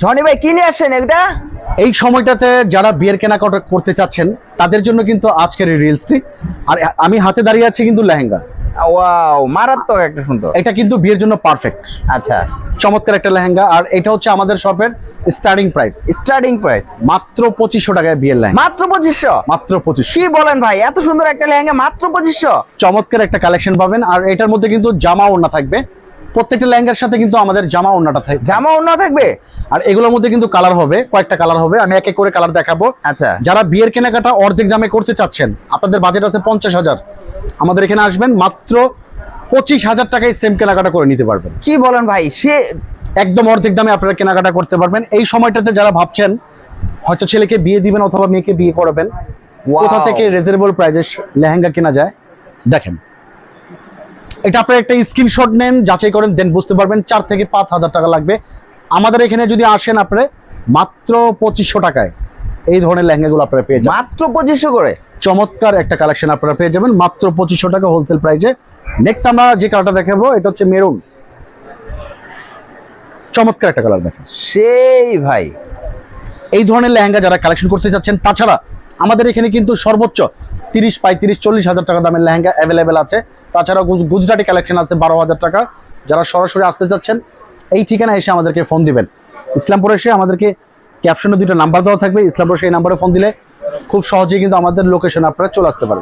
Johnny ভাই কি নিয়ে আসছেন এটা? এই সময়টাতে যারা বিয়ের কেনাকাটা করতে চাচ্ছেন তাদের জন্য কিন্তু আজকের এই রিলসটি। আর আমি হাতে দাঁড়িয়ে আছি কিন্তু লেহেঙ্গা। ওয়াও, মারাত্মক একটা সুন্দর। এটা কিন্তু বিয়ের জন্য পারফেক্ট। আচ্ছা, চমৎকার একটা লেহেঙ্গা। আর এটা হচ্ছে আমাদের শপের স্টার্টিং প্রাইস মাত্র 2500 টাকায় বিয়ের লেহেঙ্গা। মাত্র 2500? মাত্র 2500। কি বলেন ভাই, এত সুন্দর একটা লেহেঙ্গা মাত্র 2500? চমৎকার একটা কালেকশন পাবেন। আর এটার মধ্যে কিন্তু জামা ওড়না থাকবে, প্রত্যেকটা লেহেঙ্গার সাথে কিন্তু আমাদের জামা ওড়নাটা থাকবে। জামা ওড়না থাকবে? আর এগুলোর মধ্যে কিন্তু কালার হবে, কয়েকটা কালার হবে, আমি এক এক করে কালার দেখাবো। আচ্ছা, যারা বিয়ের কেনাকাটা অর্ধেক দামে করতে চাচ্ছেন, আপনাদের বাজেট আছে 50,000, আমাদের এখানে আসবেন মাত্র 25,000 টাকায় সেম কেনাকাটা করে নিতে পারবেন। কি বলেন ভাই, সে একদম অর্ধেক দামে আপনারা কেনাকাটা করতে পারবেন। এই সময়টাতে যারা ভাবছেন হয়তো ছেলেকে বিয়ে দিবেন অথবা মেয়েকে বিয়ে করাবেন, কোথা থেকে রিজনেবল প্রাইসে লেহেঙ্গা কেনা যায় দেখেন। এটা আপনারা একটা স্ক্রিনশট নেন, যাচাই করেন, দেন বুঝতে পারবেন 4 থেকে 5,000 টাকা লাগবে। আমাদের এখানে যদি আসেন আপনারা মাত্র 2500 টাকায় এই ধরনের লেহেঙ্গাগুলো আপনারা পেয়ে যাবেন। মাত্র 2500 করে? চমৎকার একটা কালেকশন আপনারা পেয়ে যাবেন মাত্র 2500 টাকা হোলসেল প্রাইসে। নেক্সট আমরা যে কালারটা দেখাবো এটা হচ্ছে মেরুন। চমৎকার একটা কালার দেখেন, সেই ভাই। এই ধরনের লেহেঙ্গা যারা কালেকশন করতে চাচ্ছেন, তাছাড়া আমাদের এখানে কিন্তু সর্বোচ্চ 30, 35, 40,000 টাকা দামের লেহেঙ্গা অ্যাভেলেবেল আছে। তাছাড়া গুজরাটি কালেকশন আছে 12,000 টাকা। যারা সরাসরি আসতে চাচ্ছেন এই ঠিকানা এসে আমাদেরকে ফোন দিবেন। ইসলামপুরে এসে আমাদেরকে ক্যাপশনে 2টা নাম্বার দেওয়া থাকবে, ইসলামপুরে সেই নাম্বারে ফোন দিলে খুব সহজেই কিন্তু আমাদের লোকেশন আপনারা চলে আসতে পারেন।